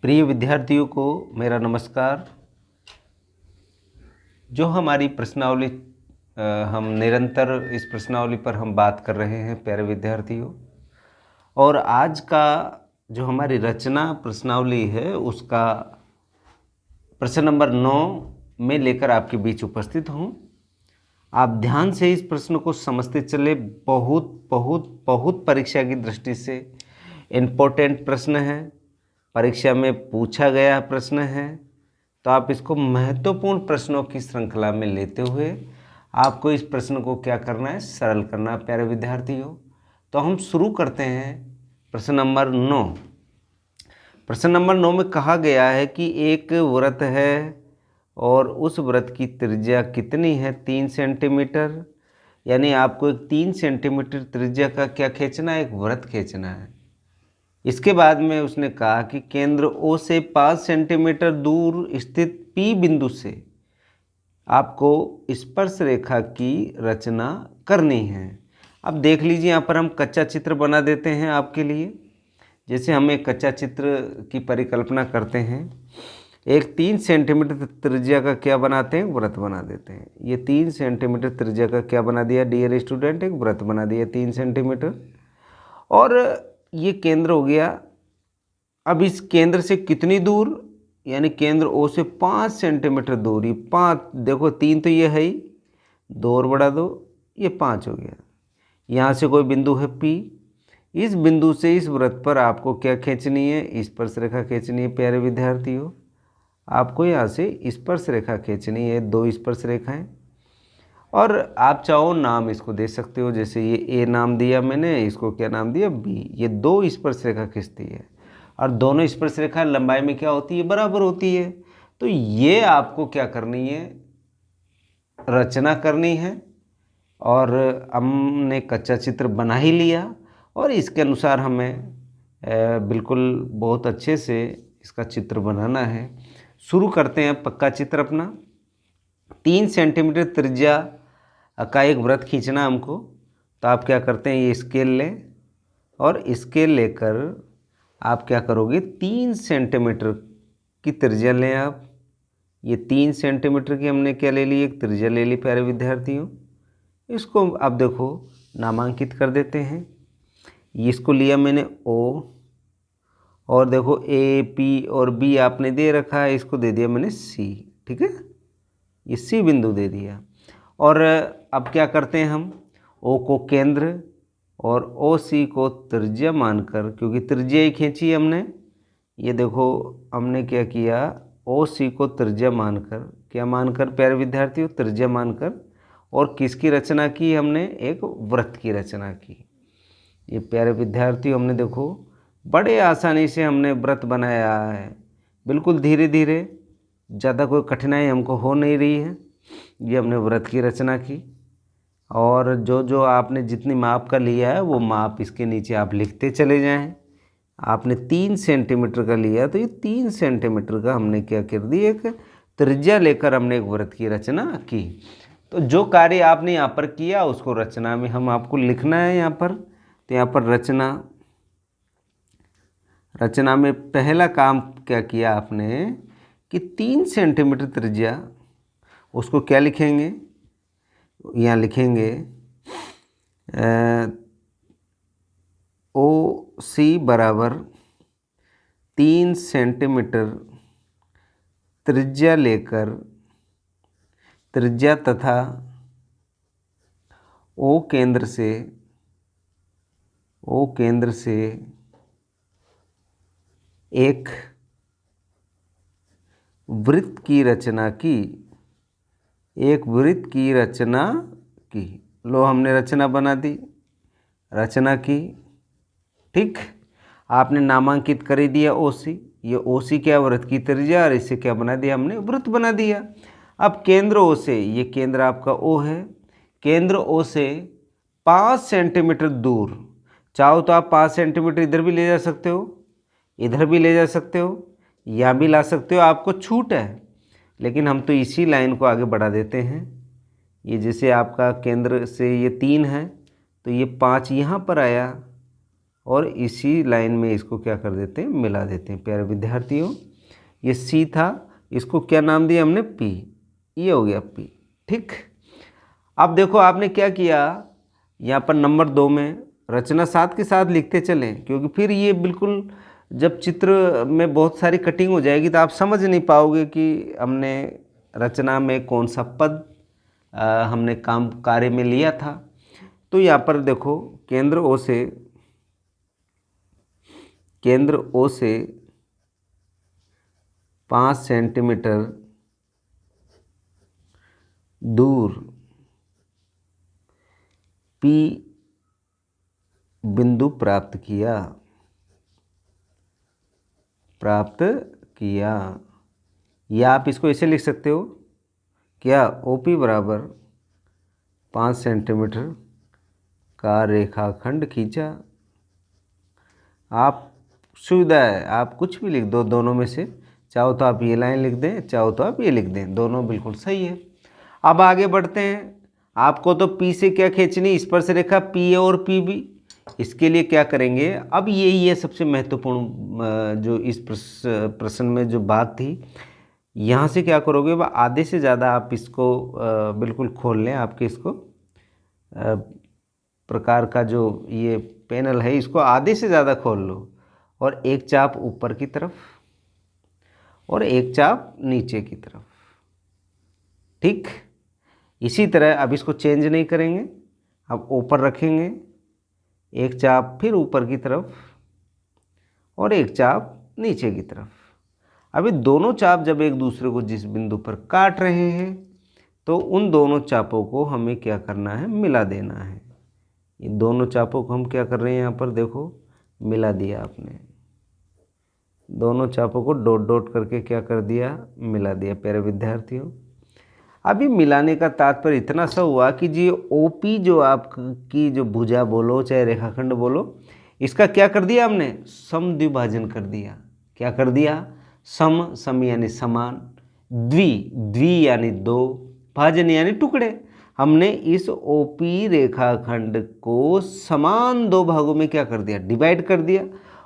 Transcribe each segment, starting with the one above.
प्रिय विद्यार्थियों को मेरा नमस्कार। जो हमारी प्रश्नावली हम निरंतर इस प्रश्नावली पर हम बात कर रहे हैं प्यारे विद्यार्थियों, और आज का जो हमारी रचना प्रश्नावली है उसका प्रश्न नंबर 9 में लेकर आपके बीच उपस्थित हूँ। आप ध्यान से इस प्रश्न को समझते चले। बहुत बहुत बहुत परीक्षा की दृष्टि से इम्पोर्टेंट प्रश्न है, परीक्षा में पूछा गया प्रश्न है, तो आप इसको महत्वपूर्ण प्रश्नों की श्रृंखला में लेते हुए आपको इस प्रश्न को क्या करना है, सरल करना है प्यारे विद्यार्थियों। तो हम शुरू करते हैं प्रश्न नंबर 9। प्रश्न नंबर 9 में कहा गया है कि एक वृत्त है और उस वृत्त की त्रिज्या कितनी है, 3 सेंटीमीटर। यानी आपको एक 3 सेंटीमीटर त्रिज्या का क्या खींचना है, एक वृत्त खींचना है। इसके बाद में उसने कहा कि केंद्र ओ से 5 सेंटीमीटर दूर स्थित पी बिंदु से आपको स्पर्श रेखा की रचना करनी है। अब देख लीजिए, यहाँ पर हम कच्चा चित्र बना देते हैं आपके लिए। जैसे हम एक कच्चा चित्र की परिकल्पना करते हैं, एक 3 सेंटीमीटर त्रिज्या का क्या बनाते हैं, वृत्त बना देते हैं। ये 3 सेंटीमीटर त्रिज्या का क्या बना दिया डियर स्टूडेंट, एक वृत्त बना दिया 3 सेंटीमीटर। और ये केंद्र हो गया। अब इस केंद्र से कितनी दूर, यानी केंद्र ओ से 5 सेंटीमीटर दूर। ये 5, देखो 3 तो ये है ही, 2 और बढ़ा दो, ये 5 हो गया। यहाँ से कोई बिंदु है पी, इस बिंदु से इस वृत्त पर आपको क्या खींचनी है, स्पर्श रेखा खींचनी है प्यारे विद्यार्थियों। आपको यहाँ से स्पर्श रेखा खींचनी है, 2 स्पर्श रेखाएं। और आप चाहो नाम इसको दे सकते हो, जैसे ये ए नाम दिया मैंने, इसको क्या नाम दिया, बी। ये 2 स्पर्श रेखा खींचती है और दोनों स्पर्श रेखा लंबाई में क्या होती है, बराबर होती है। तो ये आपको क्या करनी है, रचना करनी है। और हमने कच्चा चित्र बना ही लिया और इसके अनुसार हमें बिल्कुल बहुत अच्छे से इसका चित्र बनाना है। शुरू करते हैं पक्का चित्र अपना। 3 सेंटीमीटर त्रिज्या का एक वृत्त खींचना हमको। तो आप क्या करते हैं, ये स्केल लें और स्केल लेकर आप क्या करोगे, 3 सेंटीमीटर की त्रिज्या लें आप। ये 3 सेंटीमीटर की हमने क्या ले ली, एक त्रिज्या ले ली प्यारे विद्यार्थियों। इसको अब देखो नामांकित कर देते हैं। इसको लिया मैंने ओ, और देखो ए पी और बी आपने दे रखा है, इसको दे दिया मैंने सी। ठीक है, ये सी बिंदु दे दिया। और अब क्या करते हैं हम, ओ को केंद्र और ओ सी को त्रिज्या मानकर, क्योंकि त्रिज्या ही खींची हमने, ये देखो हमने क्या किया, ओ सी को त्रिज्या मानकर, क्या मानकर प्यारे विद्यार्थियों, त्रिज्या मानकर, और किसकी रचना की हमने, एक वृत्त की रचना की। ये प्यारे विद्यार्थियों हमने देखो बड़े आसानी से हमने वृत्त बनाया है, बिल्कुल धीरे धीरे, ज़्यादा कोई कठिनाई हमको हो नहीं रही है। ये हमने वृत्त की रचना की। और जो जो आपने जितनी माप का लिया है वो माप इसके नीचे आप लिखते चले जाएं। आपने 3 सेंटीमीटर का लिया, तो ये 3 सेंटीमीटर का हमने क्या कर दी, एक त्रिज्या लेकर हमने एक वृत्त की रचना की। तो जो कार्य आपने यहाँ पर किया उसको रचना में हम आपको लिखना है यहाँ पर। तो यहाँ पर रचना में पहला काम क्या किया आपने कि 3 सेंटीमीटर त्रिज्या, उसको क्या लिखेंगे, यहाँ लिखेंगे ओ सी बराबर 3 सेंटीमीटर त्रिज्या लेकर, त्रिज्या तथा ओ केंद्र से एक वृत्त की रचना की, एक वृत्त की रचना की। लो हमने रचना बना दी, रचना की। ठीक, आपने नामांकित कर ही दिया ओ सी। ये ओ सी क्या, वृत्त की त्रिज्या, और इसे क्या बना दिया हमने, वृत्त बना दिया। अब केंद्र ओ से, ये केंद्र आपका ओ है, केंद्र ओ से 5 सेंटीमीटर दूर, चाहो तो आप 5 सेंटीमीटर इधर भी ले जा सकते हो, इधर भी ले जा सकते हो, यहाँ भी ला सकते हो, आपको छूट है। लेकिन हम तो इसी लाइन को आगे बढ़ा देते हैं। ये जैसे आपका केंद्र से ये 3 है, तो ये 5 यहाँ पर आया और इसी लाइन में इसको क्या कर देते हैं, मिला देते हैं। प्यारे विद्यार्थियों, ये सी था, इसको क्या नाम दिया हमने, पी, ये हो गया पी। ठीक, अब देखो आपने क्या किया, यहाँ पर नंबर 2 में रचना साथ के साथ लिखते चलें, क्योंकि फिर ये बिल्कुल जब चित्र में बहुत सारी कटिंग हो जाएगी तो आप समझ नहीं पाओगे कि हमने रचना में कौन सा पद हमने कार्य में लिया था। तो यहाँ पर देखो, केंद्र ओ से 5 सेंटीमीटर दूर P बिंदु प्राप्त किया। या आप इसको ऐसे लिख सकते हो, क्या OP बराबर 5 सेंटीमीटर का रेखाखंड खींचा। आप सुविधा है, आप कुछ भी लिख दो दोनों में से, चाहो तो आप ये लाइन लिख दें, चाहो तो आप ये लिख दें, दोनों बिल्कुल सही है। अब आगे बढ़ते हैं। आपको तो P से क्या खींचनी, स्पर्श रेखा PA और PB। इसके लिए क्या करेंगे, अब यही है सबसे महत्वपूर्ण जो इस प्रश्न में जो बात थी। यहाँ से क्या करोगे, वह आधे से ज़्यादा आप इसको बिल्कुल खोल लें। आपके इसको प्रकार का जो ये पैनल है, इसको आधे से ज़्यादा खोल लो, और एक चाप ऊपर की तरफ और एक चाप नीचे की तरफ। ठीक, इसी तरह अब इसको चेंज नहीं करेंगे, अब ऊपर रखेंगे, एक चाप फिर ऊपर की तरफ और एक चाप नीचे की तरफ। अभी दोनों चाप जब एक दूसरे को जिस बिंदु पर काट रहे हैं, तो उन दोनों चापों को हमें क्या करना है, मिला देना है। ये दोनों चापों को हम क्या कर रहे हैं, यहाँ पर देखो मिला दिया आपने, दोनों चापों को डॉट डॉट करके क्या कर दिया, मिला दिया। प्यारे विद्यार्थियों, अभी मिलाने का तात्पर्य इतना सा हुआ कि जी OP जो आपकी जो भुजा बोलो चाहे रेखाखंड बोलो, इसका क्या कर दिया हमने, समद्विभाजन कर दिया। क्या कर दिया, सम यानी समान, द्वि यानी दो, भाजन यानी टुकड़े। हमने इस OP रेखाखंड को समान दो भागों में क्या कर दिया, डिवाइड कर दिया।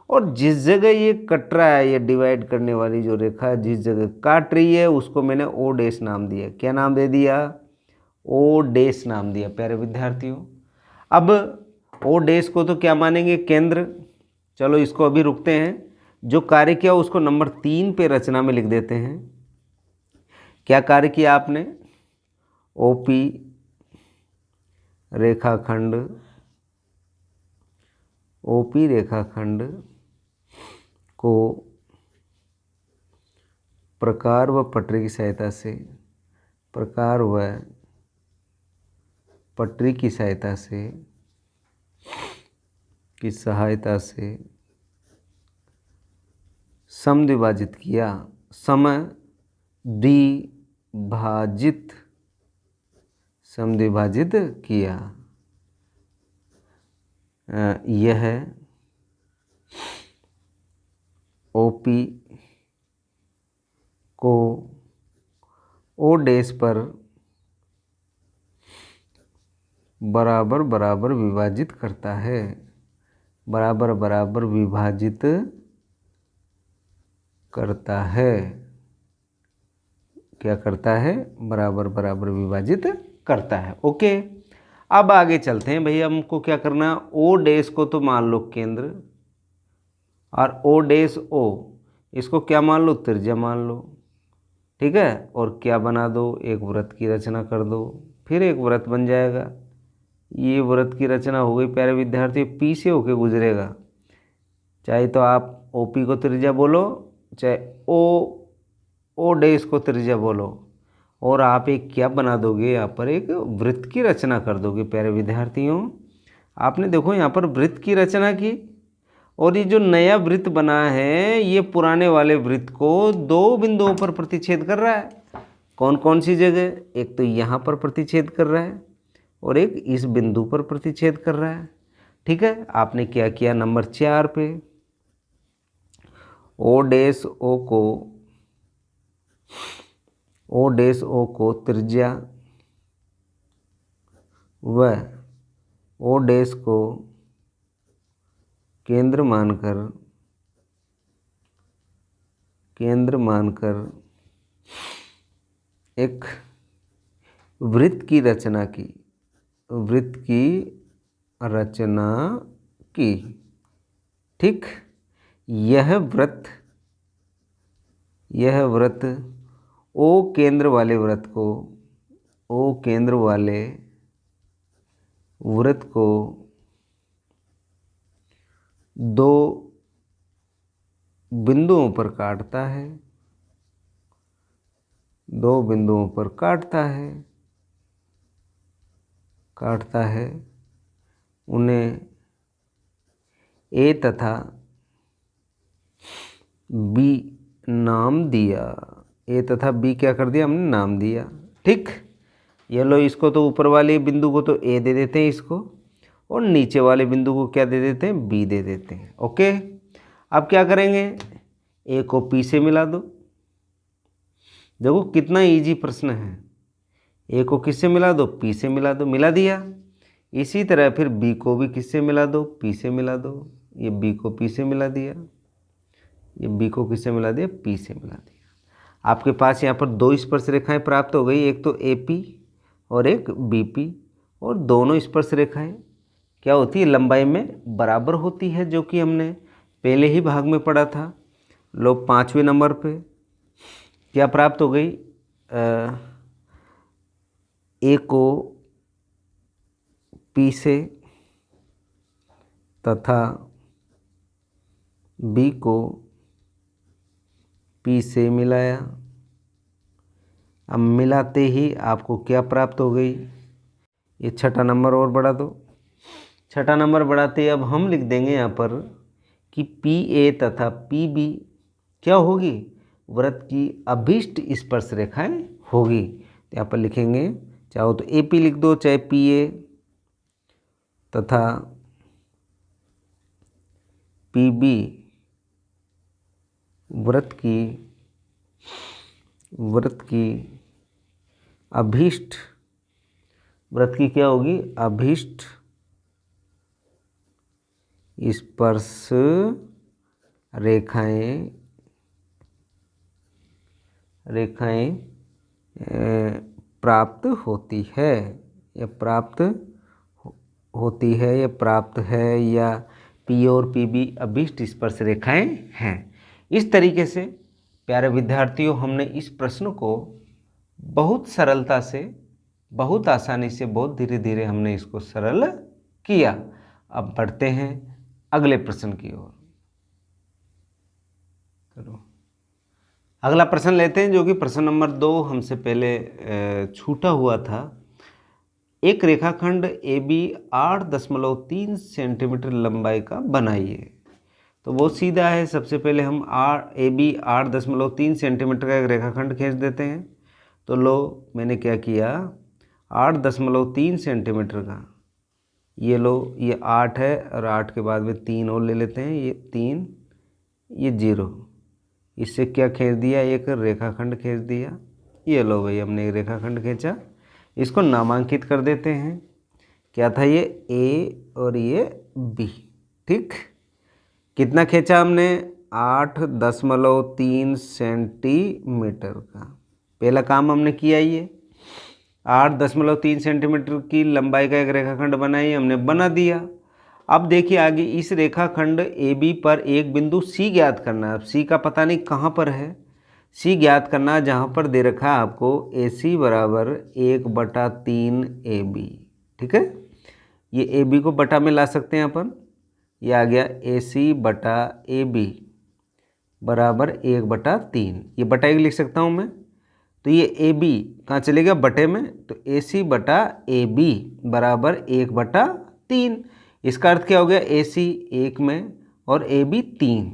और जिस जगह ये कट रहा है, ये डिवाइड करने वाली जो रेखा जिस जगह काट रही है, उसको मैंने O' नाम दिया। क्या नाम दे दिया, O' नाम दिया। प्यारे विद्यार्थियों, अब O' को तो क्या मानेंगे, केंद्र। चलो इसको अभी रुकते हैं, जो कार्य किया उसको नंबर 3 पे रचना में लिख देते हैं। क्या कार्य किया आपने, OP रेखाखंड को प्रकार व पटरी की सहायता से समद्विभाजित किया। यह OP को O' पर बराबर बराबर विभाजित करता है। क्या करता है, बराबर बराबर विभाजित करता है। ओके, अब आगे चलते हैं। भैया हमको क्या करना है, O' को तो मान लो केंद्र, और O' इसको क्या मान लो, त्रिज्या मान लो। ठीक है, और क्या बना दो, एक वृत्त की रचना कर दो, फिर एक वृत्त बन जाएगा। ये वृत्त की रचना हो गई। प्यारे विद्यार्थी, P से होके गुजरेगा, चाहे तो आप OP को त्रिज्या बोलो, चाहे O' को त्रिज्या बोलो, और आप एक क्या बना दोगे, यहाँ पर एक वृत्त की रचना कर दोगे। प्यारे विद्यार्थियों, आपने देखो यहाँ पर वृत्त की रचना की, और ये जो नया वृत्त बना है, ये पुराने वाले वृत्त को दो बिंदुओं पर प्रतिच्छेद कर रहा है। कौन कौन सी जगह, एक तो यहाँ पर प्रतिच्छेद कर रहा है, और एक इस बिंदु पर प्रतिच्छेद कर रहा है। ठीक है, आपने क्या किया, नंबर 4 पे O' को त्रिज्या व O' को केंद्र मानकर एक वृत्त की रचना की। ठीक, यह व्रत ओ केंद्र वाले वृत्त को दो बिंदुओं पर काटता है, उन्हें ए तथा बी नाम दिया। ए तथा बी क्या कर दिया हमने, नाम दिया। ठीक, ये लो, इसको तो ऊपर वाले बिंदु को तो ए दे देते हैं इसको, और नीचे वाले बिंदु को क्या दे देते हैं, बी दे देते हैं। ओके, अब क्या करेंगे, ए को पी से मिला दो। देखो कितना इजी प्रश्न है। ए को किससे मिला दो, पी से मिला दो, मिला दिया। इसी तरह फिर बी को भी किससे मिला दो, पी से मिला दो। ये बी को पी से मिला दिया, ये बी को किससे मिला दिया, पी से मिला दिया। आपके पास यहाँ पर दो स्पर्श रेखाएं प्राप्त हो गई, एक तो ए पी और एक बी पी। और दोनों स्पर्श रेखाएं क्या होती है, लंबाई में बराबर होती है, जो कि हमने पहले ही भाग में पढ़ा था। लो 5वें नंबर पे क्या प्राप्त हो गई, ए को पी से तथा बी को पी से मिलाया। अब मिलाते ही आपको क्या प्राप्त हो गई, ये छठा नंबर और बढ़ा दो। छठा नंबर बढ़ाते अब हम लिख देंगे यहाँ पर कि पी ए तथा पी बी क्या होगी, वृत्त की अभीष्ट स्पर्श रेखाएं होगी। तो यहाँ पर लिखेंगे, चाहो तो ए पी लिख दो, चाहे पी ए तथा पी बी वृत्त की अभीष्ट, वृत्त की क्या होगी, अभीष्ट स्पर्श रेखाएं प्राप्त होती है, या प्राप्त है, या पी और पी बी अभीष्ट स्पर्श रेखाएं हैं। इस तरीके से प्यारे विद्यार्थियों, हमने इस प्रश्न को बहुत सरलता से, बहुत आसानी से, बहुत धीरे धीरे हमने इसको सरल किया। अब बढ़ते हैं अगले प्रश्न की ओर। चलो अगला प्रश्न लेते हैं, जो कि प्रश्न नंबर 2 हमसे पहले छूटा हुआ था। एक रेखाखंड ए बी 8.3 सेंटीमीटर लंबाई का बनाइए। तो वो सीधा है, सबसे पहले हम ए बी 8.3 सेंटीमीटर का एक रेखाखंड खींच देते हैं। तो लो, मैंने क्या किया, 8.3 सेंटीमीटर का, ये लो, ये 8 है, और 8 के बाद में 3 और ले लेते हैं, ये 3, ये 0, इससे क्या खींच दिया, एक रेखाखंड खींच दिया। ये लो भाई, हमने एक रेखाखंड खींचा, इसको नामांकित कर देते हैं। क्या था ये, ए और ये बी। ठीक, कितना खींचा हमने, 8.3 सेंटीमीटर का। पहला काम हमने किया, ये 8.3 सेंटीमीटर की लंबाई का एक रेखाखंड बनाई, हमने बना दिया। अब देखिए आगे, इस रेखाखंड ए बी पर एक बिंदु सी ज्ञात करना है। अब सी का पता नहीं कहाँ पर है, सी ज्ञात करना है जहाँ पर दे रखा है आपको ए सी बराबर 1/3 ए बी। ठीक है, ये ए बी को बटा में ला सकते हैं अपन, ये आ गया ए सी बटा ए बी बराबर 1/3। ये बटा एक लिख सकता हूँ मैं, तो ये ए बी कहाँ चलेगा, बटे में, तो ए सी बटा ए बी बराबर 1/3। इसका अर्थ क्या हो गया, ए सी 1 में और ए बी 3।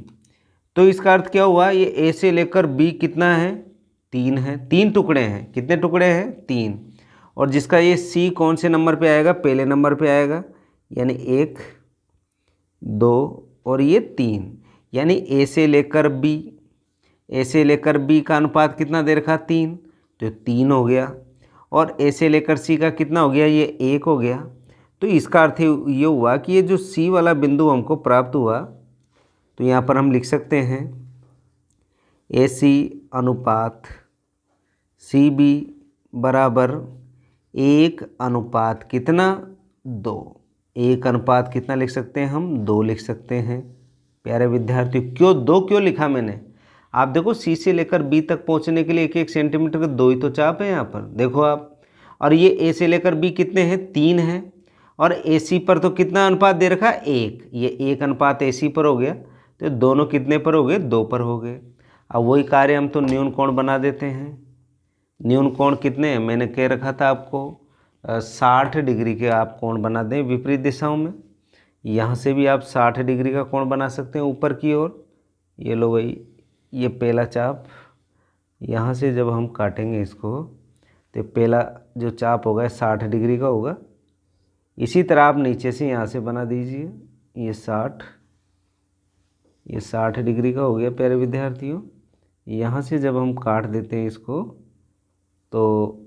तो इसका अर्थ क्या हुआ, ये ए से लेकर बी कितना है, 3 है, 3 टुकड़े हैं। कितने टुकड़े हैं, 3। और जिसका ये सी कौन से नंबर पे आएगा, पहले नंबर पे आएगा, यानी 1, 2 और ये 3, यानी ए से लेकर बी, ए से लेकर बी का अनुपात कितना दे रखा, 3, तो 3 हो गया। और ए से लेकर सी का कितना हो गया, ये 1 हो गया। तो इसका अर्थ ये हुआ कि ये जो सी वाला बिंदु हमको प्राप्त हुआ, तो यहाँ पर हम लिख सकते हैं AC अनुपात CB बराबर 1 अनुपात कितना 2। 1 अनुपात कितना लिख सकते हैं हम 2 लिख सकते हैं। प्यारे विद्यार्थियों, क्यों 2 क्यों लिखा मैंने? आप देखो C से लेकर B तक पहुंचने के लिए 1-1 सेंटीमीटर के 2 ही तो चाप है यहाँ पर, देखो आप। और ये A से लेकर B कितने हैं 3 हैं, और AC पर तो कितना अनुपात दे रखा 1, ये 1 अनुपात AC पर हो गया, तो दोनों कितने पर हो गए 2 पर हो गए। अब वही कार्य हम तो न्यून कोण बना देते हैं। न्यून कोण कितने हैं मैंने कह रखा था आपको 60 डिग्री के आप कोण बना दें विपरीत दिशाओं में। यहाँ से भी आप 60 डिग्री का कोण बना सकते हैं ऊपर की ओर। ये लो भाई, ये पहला चाप, यहाँ से जब हम काटेंगे इसको तो पहला जो चाप होगा 60 डिग्री का होगा। इसी तरह आप नीचे से यहाँ से बना दीजिए, ये 60 डिग्री का हो गया प्यारे विद्यार्थियों। यहाँ से जब हम काट देते हैं इसको तो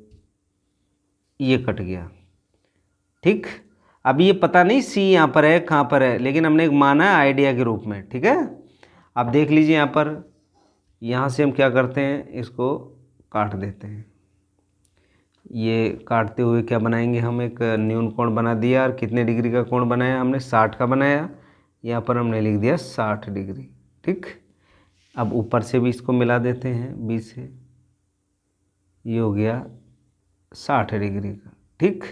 ये कट गया, ठीक। अब ये पता नहीं सी यहाँ पर है कहाँ पर है, लेकिन हमने एक माना है आइडिया के रूप में, ठीक है। अब देख लीजिए यहाँ पर, यहाँ से हम क्या करते हैं इसको काट देते हैं। ये काटते हुए क्या बनाएंगे हम, एक न्यून कोण बना दिया, और कितने डिग्री का कोण बनाया हमने 60 का बनाया। यहाँ पर हमने लिख दिया 60 डिग्री, ठीक। अब ऊपर से भी इसको मिला देते हैं 20 से, ये हो गया 60 डिग्री का, ठीक।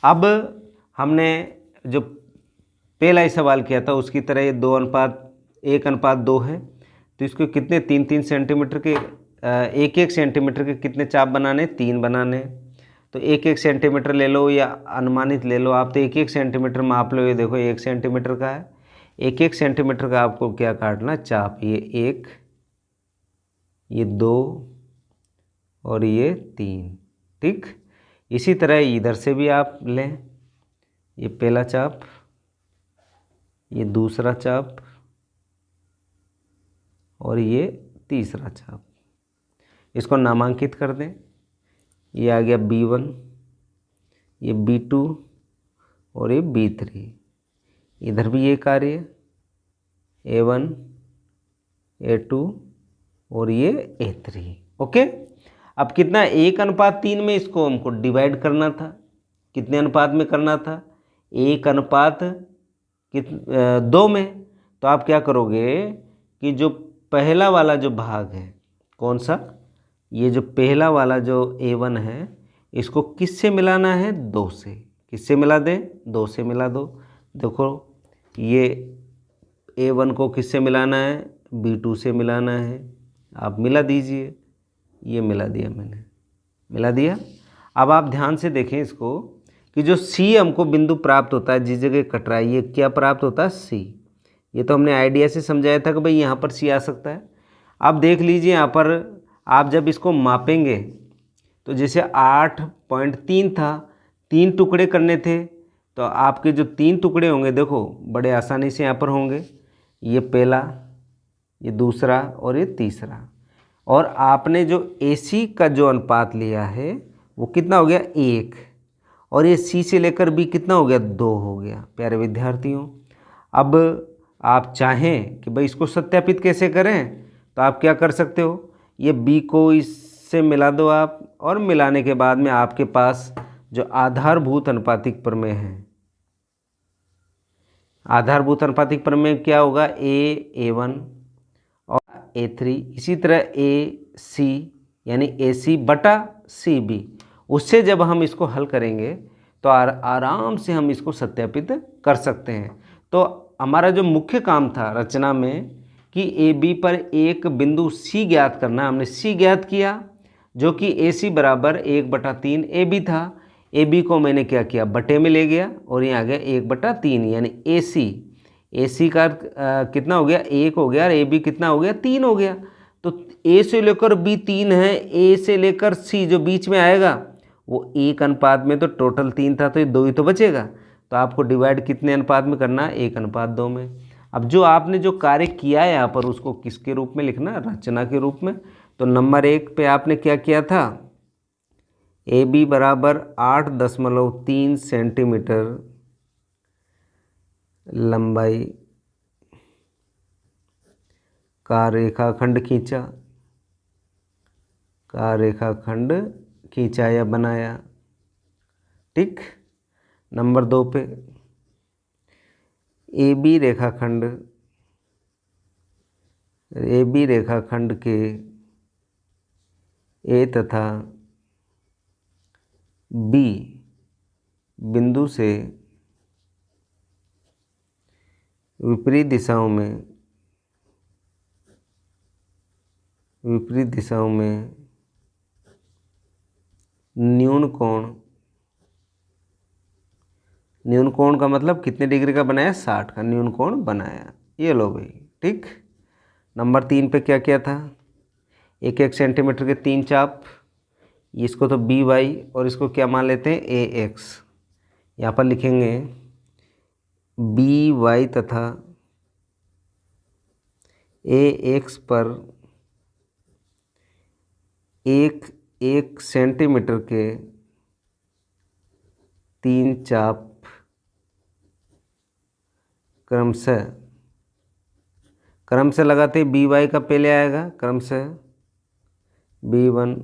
अब हमने जो पहला ही सवाल किया था उसकी तरह ये 1:2 है, तो इसको कितने 3-3 सेंटीमीटर के 1-1 सेंटीमीटर के कितने चाप बनाने 3 बनाने। तो 1-1 सेंटीमीटर ले लो या अनुमानित ले लो आप, तो 1-1 सेंटीमीटर माप लो। ये देखो 1 सेंटीमीटर का है, 1-1 सेंटीमीटर का आपको क्या काटना चाप, ये 1, ये 2 और ये 3, ठीक। इसी तरह इधर से भी आप लें, ये पहला चाप, ये दूसरा चाप और ये तीसरा चाप। इसको नामांकित कर दें, ये आ गया B1, ये B2 और ये B3। इधर भी ये कार्य A1, A2 और ये A3, ओके। अब कितना 1:3 में इसको हमको डिवाइड करना था, कितने अनुपात में करना था 1:2 में। तो आप क्या करोगे कि जो पहला वाला जो भाग है, कौन सा, ये जो पहला वाला जो A1 है, इसको किससे मिलाना है 2 से। किससे मिला दें 2 से मिला दो। देखो ये A1 को किससे मिलाना है B2 से मिलाना है, आप मिला दीजिए। ये मिला दिया मैंने, मिला दिया। अब आप ध्यान से देखें इसको कि जो C हमको बिंदु प्राप्त होता है जिस जगह कट रहा है, ये क्या प्राप्त होता है C। ये तो हमने आइडिया से समझाया था कि भाई यहाँ पर C आ सकता है। अब देख लीजिए यहाँ पर आप जब इसको मापेंगे तो जैसे 8.3 था, 3 टुकड़े करने थे, तो आपके जो 3 टुकड़े होंगे देखो बड़े आसानी से यहाँ पर होंगे, ये पहला, ये दूसरा और ये तीसरा। और आपने जो AC का जो अनुपात लिया है वो कितना हो गया 1, और ये C से लेकर B कितना हो गया 2 हो गया प्यारे विद्यार्थियों। अब आप चाहें कि भाई इसको सत्यापित कैसे करें, तो आप क्या कर सकते हो, ये B को इससे मिला दो आप, और मिलाने के बाद में आपके पास जो आधारभूत अनुपातिक प्रमेय है, आधारभूत अनुपातिक प्रमेय क्या होगा A1 और A3, इसी तरह AC यानी AC/CB, उससे जब हम इसको हल करेंगे तो आराम से हम इसको सत्यापित कर सकते हैं। तो हमारा जो मुख्य काम था रचना में कि AB पर एक बिंदु C ज्ञात करना, हमने C ज्ञात किया जो कि AC बराबर 1/3 AB था। AB को मैंने क्या किया बटे में ले गया और ये आ गया 1/3 यानी AC का कितना हो गया 1 हो गया, और AB कितना हो गया 3 हो गया। तो A से लेकर B 3 है, A से लेकर C जो बीच में आएगा वो 1 अनुपात में, तो टोटल 3 था तो ये 2 ही तो बचेगा। तो आपको डिवाइड कितने अनुपात में करना है 1:2 में। अब जो आपने जो कार्य किया है यहाँ पर उसको किसके रूप में लिखना, रचना के रूप में। तो नंबर 1 पे आपने क्या किया था AB बराबर 8.3 सेंटीमीटर लंबाई का रेखाखंड खींचा, का रेखाखंड खींचा या बनाया। ठीक। नंबर 2 पे AB रेखाखंड, AB रेखाखंड के A तथा B बिंदु से विपरीत दिशाओं में न्यून कोण का मतलब कितने डिग्री का बनाया, 60 का न्यून कोण बनाया। ये लो भाई। ठीक। नंबर 3 पे क्या क्या था, 1-1 सेंटीमीटर के 3 चाप, इसको तो BY और इसको क्या मान लेते हैं, AX। यहाँ पर लिखेंगे BY तथा AX पर 1-1 सेंटीमीटर के 3 चाप क्रमशः लगाते BY का पहले आएगा, क्रमशः B1,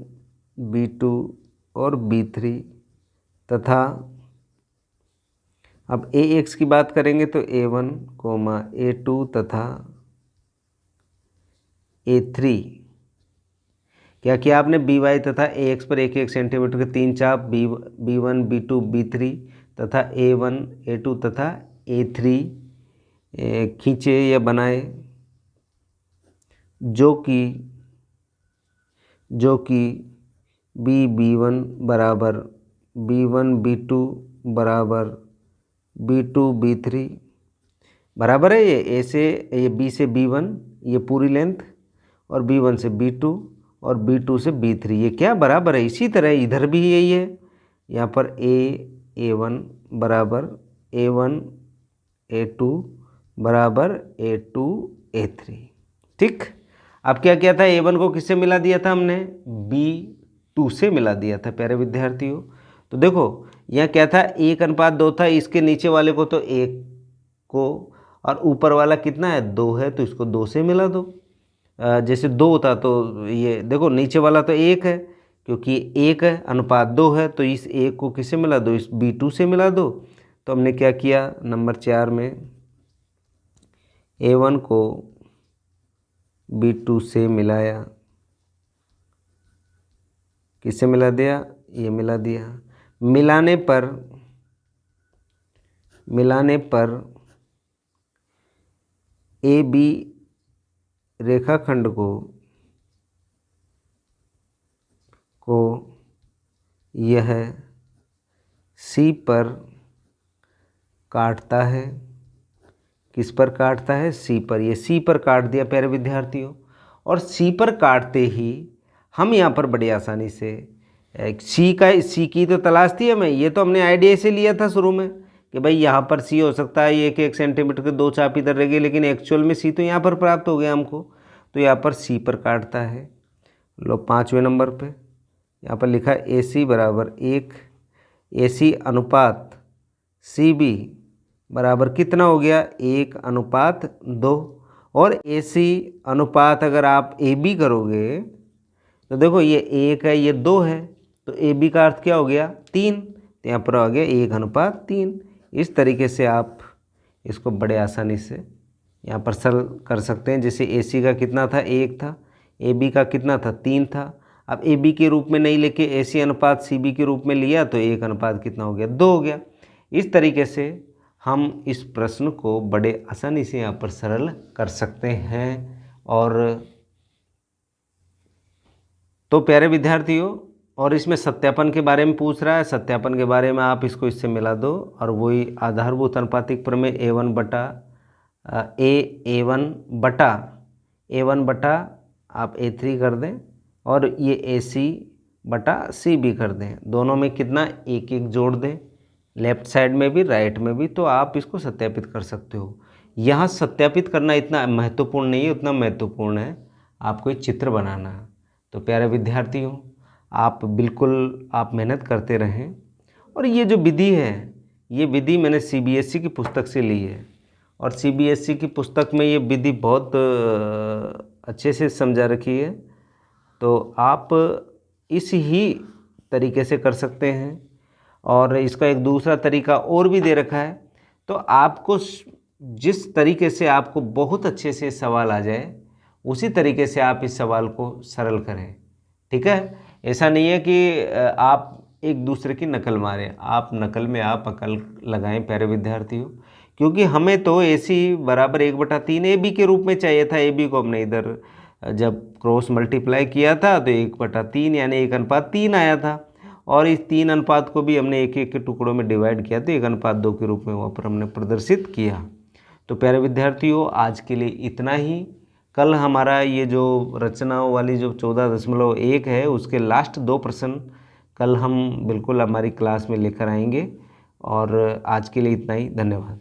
B2 और B3 तथा अब AX की बात करेंगे तो A1, A2 तथा A3। क्या किया आपने, BY तथा AX पर 1-1 सेंटीमीटर के 3 चाप B1, B2, B3 तथा A1, A2 तथा A3 खींचे या बनाए, जो कि B1 बराबर B1, B2 बराबर B2, B3 बराबर है। ये A से, ये B से B1 ये पूरी लेंथ, और B1 से B2 और B2 से B3 ये क्या बराबर है। इसी तरह इधर भी यही है, यहाँ पर A1 बराबर A1, A2 बराबर A2, A3। ठीक। अब क्या किया था, A1 को किससे मिला दिया था हमने, B2 से मिला दिया था प्यारे विद्यार्थियों। तो देखो यह क्या था, 1:2 था, इसके नीचे वाले को तो 1 को, और ऊपर वाला कितना है, 2 है, तो इसको 2 से मिला दो। जैसे 2 था तो ये देखो नीचे वाला तो 1 है, क्योंकि 1:2 है, तो इस 1 को किससे मिला दो, इस B2 से मिला दो। तो हमने क्या किया, नंबर 4 में A1 को B2 से मिलाया, किससे मिला दिया, ये मिला दिया। मिलाने पर AB रेखाखंड को यह C पर काटता है। किस पर काटता है, C पर। ये C पर काट दिया प्यारे विद्यार्थियों, और C पर काटते ही हम यहाँ पर बड़ी आसानी से C की तो तलाश थी हमें, ये तो हमने आइडिया से लिया था शुरू में कि भाई यहाँ पर C हो सकता है, 1-1 सेंटीमीटर के 2 चाप इधर रह गए, लेकिन एक्चुअल में C तो यहाँ पर प्राप्त हो गया हमको, तो यहाँ पर C पर काटता है। लो 5वें नंबर पे यहाँ पर लिखा AC बराबर 1, AC अनुपात CB बराबर कितना हो गया, 1:2। और AC अनुपात अगर आप AB करोगे तो देखो ये 1 है, ये 2 है, तो AB का अर्थ क्या हो गया, 3, तो यहाँ पर आ गया 1:3। इस तरीके से आप इसको बड़े आसानी से यहाँ पर सरल कर सकते हैं। जैसे AC का कितना था, 1 था, AB का कितना था, 3 था। अब AB के रूप में नहीं लेके AC अनुपात CB के रूप में लिया, तो 1 अनुपात कितना हो गया, 2 हो गया। इस तरीके से हम इस प्रश्न को बड़े आसानी से यहाँ पर सरल कर सकते हैं। और तो प्यारे विद्यार्थियों, और इसमें सत्यापन के बारे में पूछ रहा है, सत्यापन के बारे में आप इसको इससे मिला दो, और वही आधारभूत अनुपातिक प्रमेय A1 बटा आप A3 कर दें, और ये AC बटा CB कर दें, दोनों में कितना 1-1 जोड़ दें, लेफ्ट साइड में भी राइट में भी, तो आप इसको सत्यापित कर सकते हो। यहाँ सत्यापित करना इतना महत्वपूर्ण नहीं है, उतना महत्वपूर्ण है आपको एक चित्र बनाना। तो प्यारे विद्यार्थियों, आप बिल्कुल आप मेहनत करते रहें। और ये जो विधि है, ये विधि मैंने CBSE की पुस्तक से ली है, और CBSE की पुस्तक में ये विधि बहुत अच्छे से समझा रखी है, तो आप इस ही तरीके से कर सकते हैं। और इसका एक दूसरा तरीका और भी दे रखा है, तो आपको जिस तरीके से आपको बहुत अच्छे से सवाल आ जाए उसी तरीके से आप इस सवाल को सरल करें, ठीक है। ऐसा नहीं है कि आप एक दूसरे की नकल मारें, आप नकल में आप अकल लगाएं प्यारे विद्यार्थियों, क्योंकि हमें तो AC बराबर 1/3 AB के रूप में चाहिए था। AB को हमने इधर जब क्रॉस मल्टीप्लाई किया था तो 1/3 यानी 1:3 आया था, और इस 3 अनुपात को भी हमने एक एक के टुकड़ों में डिवाइड किया तो 1:2 के रूप में वहाँ पर हमने प्रदर्शित किया। तो प्यारे विद्यार्थियों, आज के लिए इतना ही। कल हमारा ये जो रचनाओं वाली जो 14.1 है उसके लास्ट 2 प्रश्न कल हम बिल्कुल हमारी क्लास में लेकर आएंगे। और आज के लिए इतना ही, धन्यवाद।